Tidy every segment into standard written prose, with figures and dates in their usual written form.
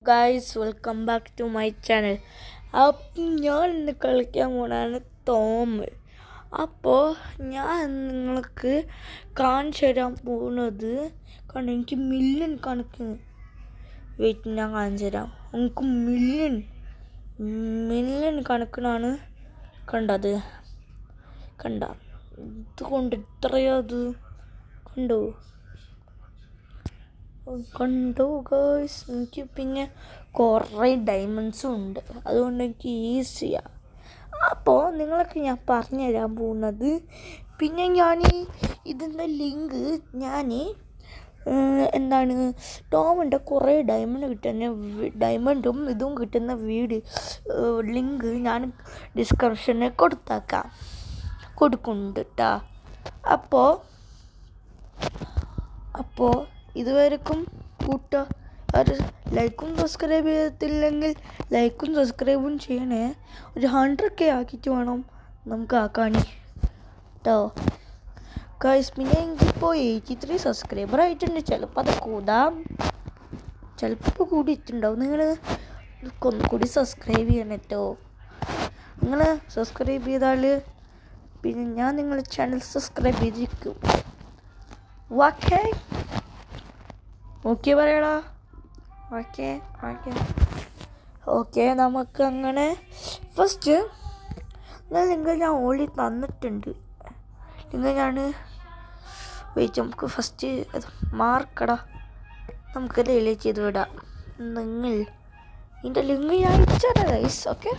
Guys welcome back to my channel. അപ്പം ഞാൻ ഇന്ന് കളിക്കാൻ പോണാണ് ടോം. അപ്പോൾ ഞാൻ നിങ്ങൾക്ക് കാണിച്ചു തരാൻ പോകുന്നത് കാരണം എനിക്ക് മില്യൺ കണക്കിന് വെയിറ്റ് ഞാൻ കാണിച്ചു തരാം. എനിക്ക് മില്യൺ കണക്കിനാണ് കണ്ടത്. ഇതുകൊണ്ട് ഇത്രയത് കണ്ടോ ഗേൾസ്. എനിക്ക് പിന്നെ കുറേ ഡയമണ്ട്സും ഉണ്ട്, അതുകൊണ്ട് എനിക്ക് ഈസിയാണ്. അപ്പോൾ നിങ്ങൾക്ക് ഞാൻ പറഞ്ഞു തരാൻ പോകുന്നത്, പിന്നെ ഞാൻ ഇതിൻ്റെ ലിങ്ക് എന്താണ് ടോമിൻ്റെ കുറേ ഡയമണ്ടും ഇതും കിട്ടുന്ന ലിങ്ക് ഞാൻ ഡിസ്ക്രിപ്ഷനിൽ കൊടുക്കുന്നുണ്ട് കേട്ടോ. അപ്പോൾ ഇതുവരെക്കും കൂട്ടുകാർ ലൈക്കും സബ്സ്ക്രൈബ് ചെയ്തിട്ടില്ലെങ്കിൽ ലൈക്കും സബ്സ്ക്രൈബും ചെയ്യണേ. ഒരു 100K ആക്കിയിട്ട് വേണം നമുക്ക് ആക്കാൻ കേട്ടോ ഗൈസ്. പിന്നെ എനിക്കിപ്പോൾ 83 സബ്സ്ക്രൈബർ ആയിട്ടുണ്ട്. ചിലപ്പോൾ അത് ചിലപ്പോൾ കൂടിയിട്ടുണ്ടാവും. നിങ്ങൾ ഒന്നുകൂടി സബ്സ്ക്രൈബ് ചെയ്യണം കേട്ടോ. നിങ്ങൾ സബ്സ്ക്രൈബ് ചെയ്താൽ പിന്നെ ഞാൻ നിങ്ങളുടെ ചാനൽ സബ്സ്ക്രൈബ് ചെയ്തിരിക്കും. ഓക്കെ പറയടാ. ഓക്കെ നമുക്ക് അങ്ങനെ ഫസ്റ്റ് ലിങ്ക് ഞാൻ ഓൾറെഡി തന്നിട്ടുണ്ട്. നമുക്ക് ഫസ്റ്റ് അത് മാർക്കടാ, നമുക്ക് റിലീസ് ചെയ്ത് വിടാം. ഇതിൻ്റെ ലിങ്ക് ഞാൻ അയച്ചു തരാം ഗൈസ്. ഓക്കെ,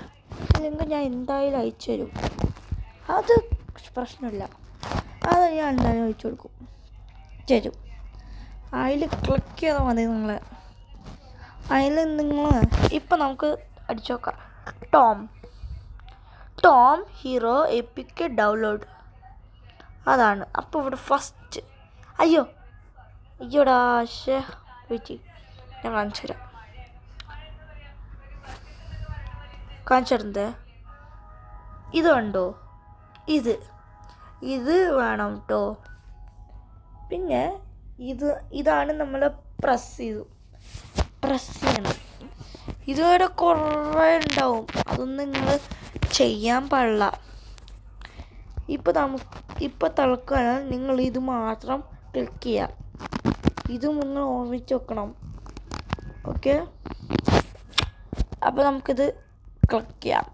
ലിങ്ക് ഞാൻ എന്തായാലും അയച്ചു തരും. അത് പ്രശ്നമില്ല, അത് ഞാൻ എന്തായാലും അയച്ചു തരും. അതിൽ ക്ലിക്ക് ചെയ്താൽ മതി. നിങ്ങൾ ഇപ്പം നമുക്ക് അടിച്ചു നോക്കാം. ടോം ഹീറോ എപ്പിക് ഡൗൺലോഡ് അതാണ്. അപ്പോൾ ഇവിടെ ഫസ്റ്റ് അയ്യോടാ വെയിറ്റ്, ഞാൻ കാണിച്ചു തരുന്നത് ഇത് കണ്ടോ. ഇത് വേണം കേട്ടോ. പിന്നെ ഇതാണ് നമ്മൾ പ്രസ് ചെയ്യണം. ഇതുവരെ കുറേ ഉണ്ടാവും, അതൊന്നും നിങ്ങൾ ചെയ്യാൻ പാടില്ല. ഇപ്പോൾ തൽക്കാലം നിങ്ങൾ ഇത് മാത്രം ക്ലിക്ക് ചെയ്യാം. ഇത് നിങ്ങൾ ഓർമ്മിച്ച് വെക്കണം. ഓക്കെ, അപ്പോൾ നമുക്കിത് ക്ലിക്ക് ചെയ്യാം.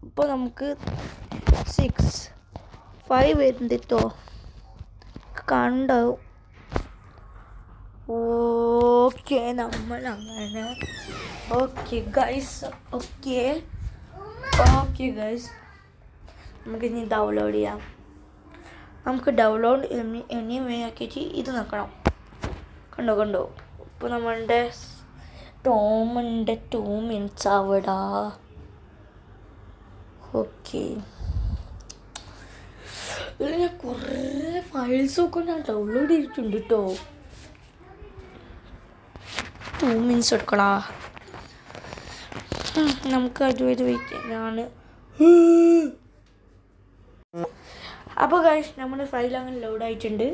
അപ്പോൾ നമുക്ക് 6 5 വരുന്നുണ്ട് കേട്ടോ, കണ്ടാവും. ഓക്കെ, നമ്മൾ അങ്ങനെ ഓക്കെ ഗൈസ്. നമുക്കിനി ഡൗൺലോഡ് ചെയ്യാം. നമുക്ക് ഡൗൺലോഡ് എനിവേ ആക്കിയിട്ട് ഇത് നോക്കണം. കണ്ടോ. ഇപ്പോൾ നമ്മളുടെ ടോമിൻ്റെ 2 മിനിറ്റ്സ് ആവിടാ. ഓക്കെ, ഞാൻ കുറേ ഫയൽസൊക്കെ ഞാൻ ഡൗൺലോഡ് ചെയ്തിട്ടുണ്ട് കേട്ടോ. 2 മിനിറ്റ്സ് എടുക്കണോ നമുക്ക്. അതുവരെ വെയിറ്റ് ഞാൻ. അപ്പോൾ ഗൈസ്, നമ്മുടെ ഫയൽ അങ്ങനെ ലോഡ് ആയിട്ടുണ്ട്.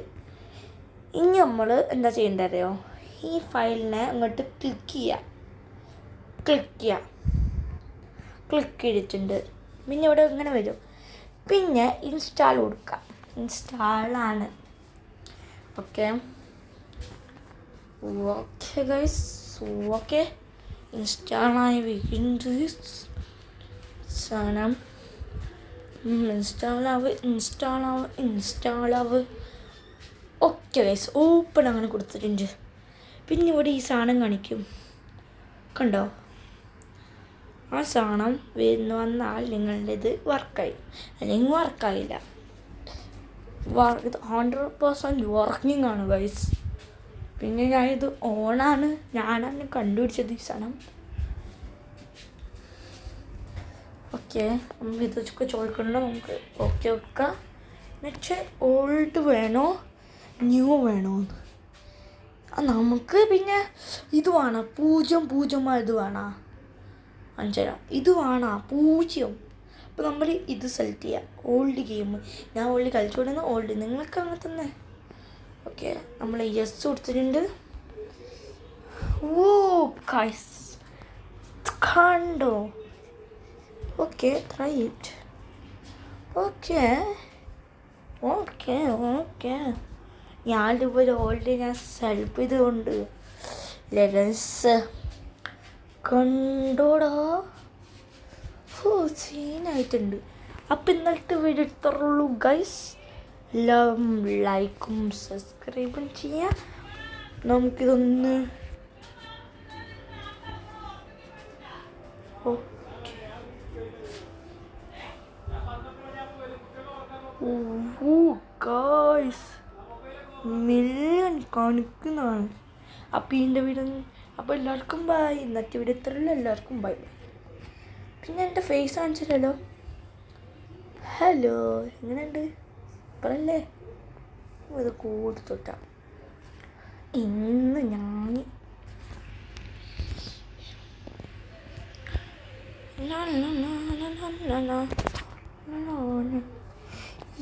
ഇനി നമ്മൾ എന്താ ചെയ്യേണ്ടത് അറിയോ? ഈ ഫയലിനെ അങ്ങോട്ട് ക്ലിക്ക് ചെയ്തിട്ടുണ്ട്. പിന്നെ ഇവിടെ ഇങ്ങനെ വരും. പിന്നെ ഇൻസ്റ്റാൾ കൊടുക്കാം. ഇൻസ്റ്റാളാണ്. Okay guys. ഓക്കെ, ഇൻസ്റ്റാളായി വീണ്ടും സാധനം ഇൻസ്റ്റാളാവ്. ഓക്കെ ഗൈസ്, ഓപ്പൺ അങ്ങനെ കൊടുത്തിട്ടുണ്ട്. പിന്നെ ഇവിടെ ഈ സാധനം കാണിക്കും, കണ്ടോ? ആ സാധനം വന്നാൽ നിങ്ങളുടെ ഇത് വർക്കായി, അല്ലെങ്കിൽ വർക്കായില്ല. 100% വർക്കിംഗ് ആണ് ഗൈസ്. പിന്നെ ഞാനിത് ഓണാണ്, ഞാനാണ് കണ്ടുപിടിച്ചത് ഈ സാധനം. ഓക്കെ, നമുക്ക് ഇതൊക്കെ ചോദിക്കണ്ട. നമുക്ക് ഓക്കെ വെക്കാം. എന്നുവെച്ചാൽ ഓൾഡ് വേണോ ന്യൂ വേണോ നമുക്ക്. പിന്നെ ഇത് വേണം 0 ഇത് വേണോ 5. ഇത് വേണോ 0. അപ്പോൾ നമ്മൾ ഇത് സെലക്ട് ചെയ്യാം. ഓൾഡ് ഗെയിം, ഞാൻ ഓൾഡ് കളിച്ചുകൊണ്ടിരുന്ന ഓൾഡ്, നിങ്ങൾക്ക് അങ്ങനെ തന്നെ. ഓക്കെ, നമ്മൾ യെസ് കൊടുത്തിട്ടുണ്ട്. ഓ ഗൈസ് കണ്ടോ? Okay try it. Okay okay okay ഞാനിതുപോലെ ഓൾറെഡി ഞാൻ സെൽഫ് ചെയ്തുകൊണ്ട് ലെഗൻസ് കണ്ടോടാ. സീനായിട്ടുണ്ട്. അപ്പം ഇന്നലത്തെ വീഡിയോ ഇത്രയുള്ളൂ ഗൈസ്. എല്ലാം ലൈക്കും സബ്സ്ക്രൈബും ചെയ്യാം. നമുക്കിതൊന്ന് ഗൈസ് മില്യൺ കാണിക്കുന്നതാണ്. അപ്പം ഇതിൻ്റെ വീഡിയോ അപ്പോൾ എല്ലാവർക്കും ബൈ. ഇന്നത്തെ വീഡിയോ ഇത്രയുള്ളൂ. എല്ലാവർക്കും ബൈ ബൈ. പിന്നെ എൻ്റെ ഫേസ് കാണിച്ചില്ലല്ലോ. ഹലോ, എങ്ങനെയുണ്ട്? പറയല്ലേ. ഇത് കൊടുത്തൊട്ട ഇന്ന് ഞാൻ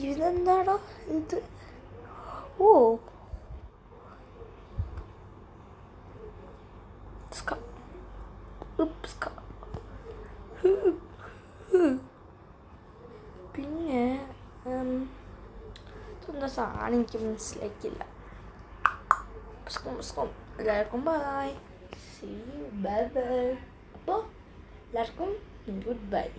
ഇതെന്താടോ ഇത്? ഓ പിന്നെ ഇതെന്താ സാധനം എനിക്ക് മനസ്സിലാക്കില്ല. എല്ലാവർക്കും bye. See you. Bye bye. അപ്പോൾ എല്ലാവർക്കും ഗുഡ് ബൈ.